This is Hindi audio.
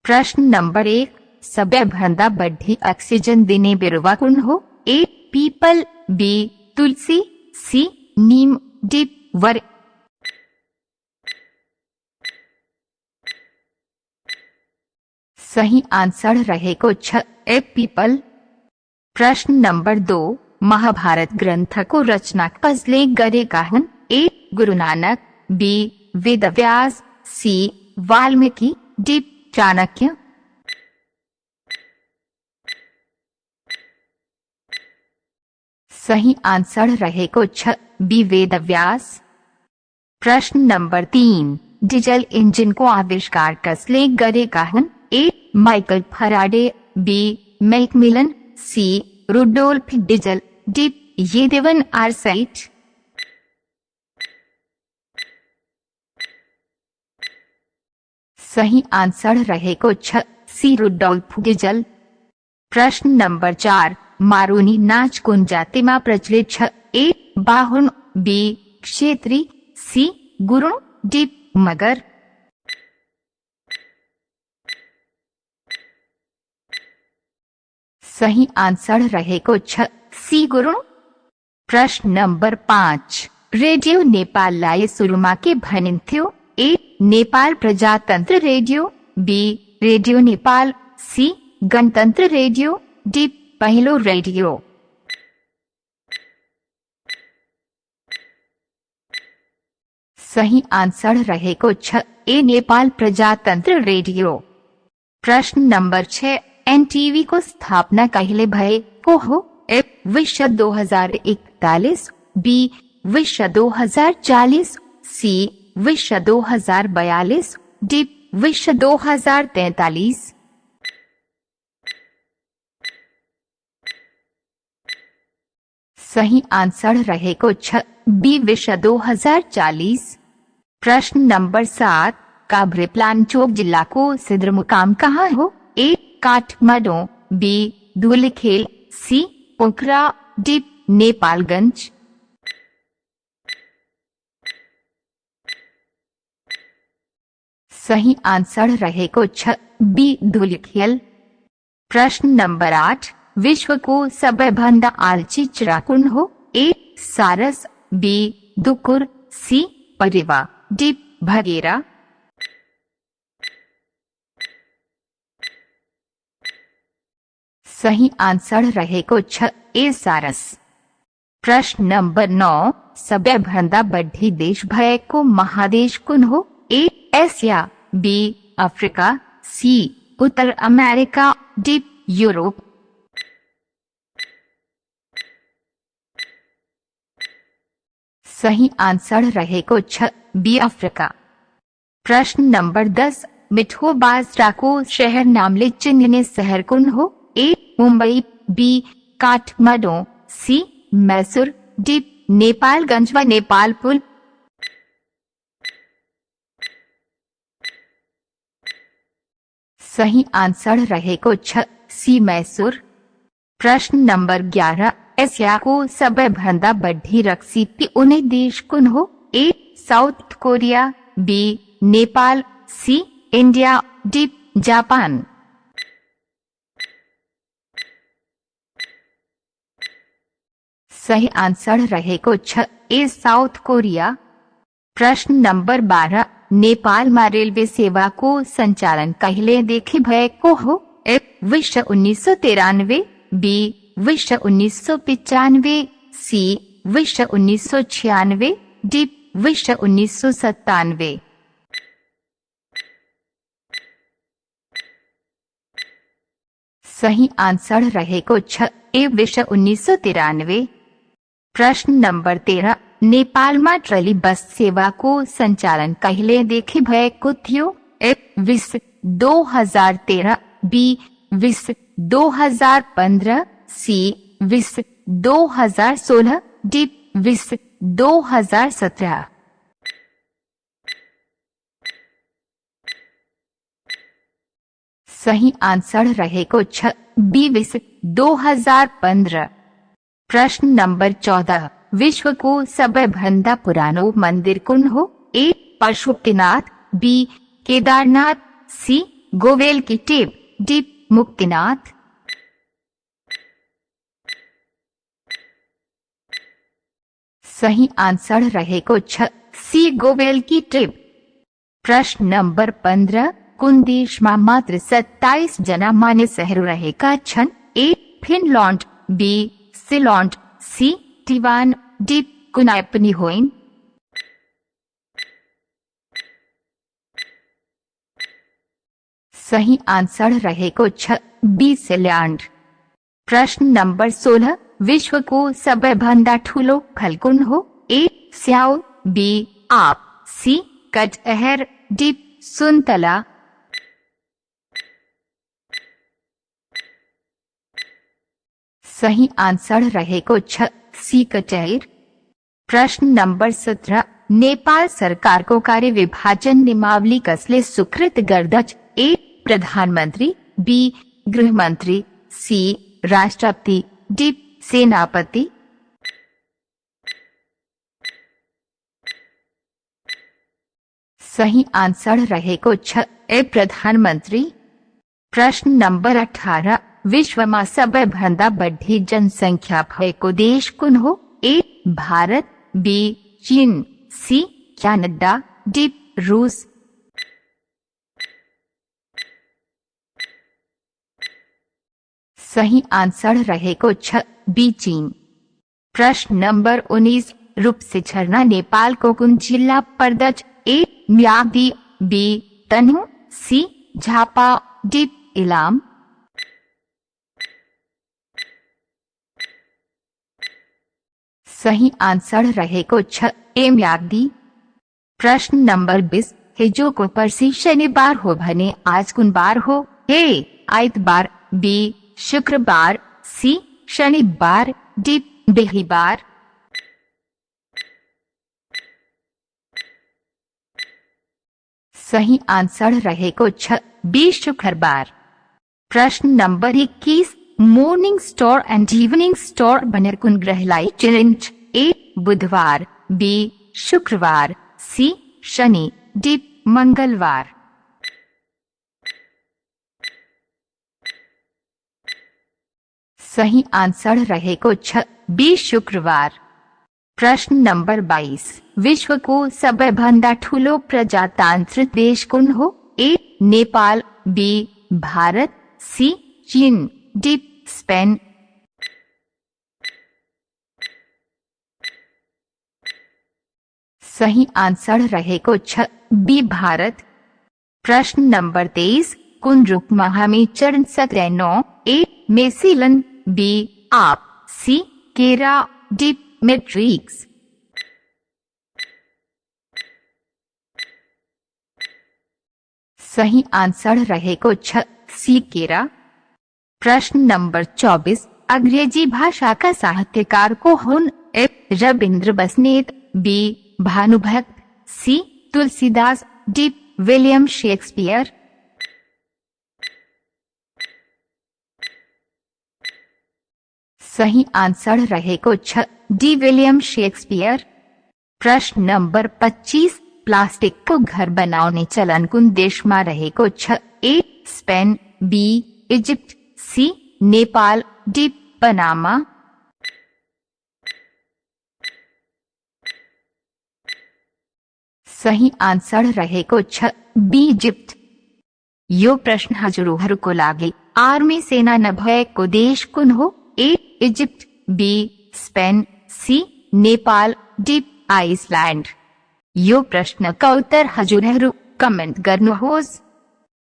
प्रश्न नंबर 1, सबे भंदा बढ़ी ऑक्सीजन देने बिरुवा कौन हो? ए पीपल, बी तुलसी, सी नीम, डी वर। सही आंसर रहेगा छ, ए पीपल। प्रश्न नंबर 2, महाभारत ग्रंथ को रचना कसले गरे गाहन? ए गुरु नानक, बी वेद व्यास, सी वाल्मीकि, डी चाणक्य। सही आंसर रहेगा छ, बी वेद व्यास। प्रश्न नंबर 3, डीजल इंजन को आविष्कार कसले गरे गाहन? ए माइकल फराडे, बी मैकमिलन, सी रुडोल्फ डीजल, डी येदेवन आर्साइट। सही आंसर रहेगा छ, सी रुडोल्फ डीजल। प्रश्न नंबर 4, मारूनी नाच कौन जाति में प्रचलित छ? ए बाहुन, बी क्षेत्री, सी गुरुण, डी मगर। सही आंसर रहेगा छ, सी गुरुण। प्रश्न नंबर 5, रेडियो नेपाल लाए सुरुमा के भनिन थियो? ए नेपाल प्रजातंत्र रेडियो, बी रेडियो नेपाल, सी गणतंत्र रेडियो, डी पहिलो रेडियो। सही आंसर रहेगा छ, ए नेपाल प्रजातंत्र रेडियो। प्रश्न नंबर 6, एनटीवी को स्थापना कहले भय को हो? ए विश्व 2041, बी विश्व 2040, सी विश्व 2042, डी विश्व 2043। सही आंसर रहेगा छ, बी विश्व 2040। प्रश्न नंबर 7, काभ्रे प्लांचोक जिला को सदर मुकाम कहाँ हो? ए काठमांडू, बी धुलिखेल, सी पोखरा, डी नेपालगंज। सही आंसर रहेगा छ, बी धुलिखेल। प्रश्न नंबर 8, विश्व को सबे भंदा आलची चिड़ा कौन हो? ए सारस, बी दुकुर, सी परिवा, डी भगेरा। सही आंसर रहेगा छ, ए सारस। प्रश्न नंबर 9, सबे भंदा बढ़ी देश भय को महादेश कौन हो? A Asia, B Africa, C उत्तर अमेरिका, डी यूरोप। सही आंसर रहेगा छ, बी अफ्रीका। प्रश्न नंबर 10, मिठो बाजरा को शहर नामले चिन्हने शहर कौन हो? ए मुंबई, बी काठमांडू, सी मैसूर, डी नेपालगंज व नेपालपुर। सही आंसर रहेगा छ, सी मैसूर। प्रश्न नंबर 11, एशिया को सबे भंदा बढ़ी रक्सीपी उन्हें देश कौन हो? ए साउथ कोरिया, बी नेपाल, सी इंडिया, डी जापान। सही आंसर रहेगा छ, ए साउथ कोरिया। प्रश्न नंबर 12, नेपाल में रेलवे सेवा को संचालन कहले देखे भय को हो? ए विश्व 1993, बी विश्व 1995, सी विश्व 1996, डी विश्व 1997। सही आंसर रहेगा छ, ए विश्व 1993। प्रश्न नंबर 13, नेपाल में ट्रली बस सेवा को संचालन कहले देखे भय को थियो? ए विश्व 2013, बी विश्व 2015, सी विश्व 2016, डी विश्व 2017। सही आंसर रहेगा छ, बी विश्व 2015। प्रश्न नंबर 14, विश्व को सबे भंदा पुरानो मंदिर कौन हो? ए पशुपतिनाथ, बी केदारनाथ, सी गोवेल की टेप, डी मुक्तिनाथ। सही आंसर रहेगा छ, सी गोवेल की टेप। प्रश्न नंबर 15, कुन देश में मात्र 27 जना मान्य शहर रहेगा छन? ए फिनलैंड, बी सिलॉन्ड, सी टीवान, डी कुनाइपनी होइन। सही आंसर रहेगा छ, बी सिलैंड। प्रश्न नंबर 16, विश्व को सबसे भंडा ठूलो फल कुन हो? ए स्याउ, बी आप, सी कटहर, डी सुनतला। सही आंसर रहेगा छ, सी कटहर। प्रश्न नंबर 17, नेपाल सरकार को कार्य विभाजन नियमावली कसले स्वीकृत गर्दछ? ए प्रधानमंत्री, बी गृहमंत्री, सी राष्ट्रपति, डी सेनापति। सही आंसर रहेगा छ, ए प्रधानमंत्री। प्रश्न नंबर 18, विश्व में सबसे भंडा बढ़ी जनसंख्या भएको देश कुन हो? ए भारत, बी चीन, सी कनाडा, डी रूस। सही आंसर रहेगा छ, बी चीन। प्रश्न नंबर 19, रूप से झरना नेपाल को कुन जिला पर्दछ? ए म्याग्दी, बी तनहु, सी झापा, डी इलाम। सही आंसर रहेगा छ, ए म्याग्दी। प्रश्न नंबर 20, हिजो को परसी शनिवार हो भने आज कुन बार हो? ए आइतबार, बी शुक्रवार, सी शनिवार, डी बिहीबार। सही आंसर रहेगा छ, बी शुक्रवार। प्रश्न number 21, morning star and evening star बनेर कुन ग्रहलाई चिन्ह? ए बुधवार, बी शुक्रवार, सी शनि, डी मंगलवार। सही आंसर रहेगा छ, बी शुक्रवार। प्रश्न नंबर 22, विश्व को सबसे भंडा ठूलो प्रजातांत्रिक देश कुन हो? ए नेपाल, बी भारत, सी चीन, डी स्पेन। सही आंसर रहेगा छ, बी भारत। प्रश्न नंबर 23, कुन रुक महामी चरण सक्रिय नौ? ए मेसिलन, बी आप, सी केरा, डी मैट्रिक्स। सही आंसर रहेगा छ, सी केरा। प्रश्न नंबर 24, अंग्रेजी भाषा का साहित्यकार को हुन? A Ravindra Basnet, B Bhanubhakta, C Tulsidas, D William Shakespeare. सही आंसर रहेगा छ, डी विलियम शेक्सपियर। प्रश्न नंबर 25, प्लास्टिक को घर बनाने चलन कुन देश में रहेगा छ? A Spain, B Egypt, C Nepal, D Panama. सही आंसर रहेगा छ, बी इजिप्ट। यो प्रश्न हजुरहरू को लागे आर्मी सेना न भएको देश कुन हो? ए इजिप्ट, बी स्पेन, सी नेपाल, डी आइसलैंड। यो प्रश्न का उत्तर हजुरहरू कमेंट गर्नुहोस्।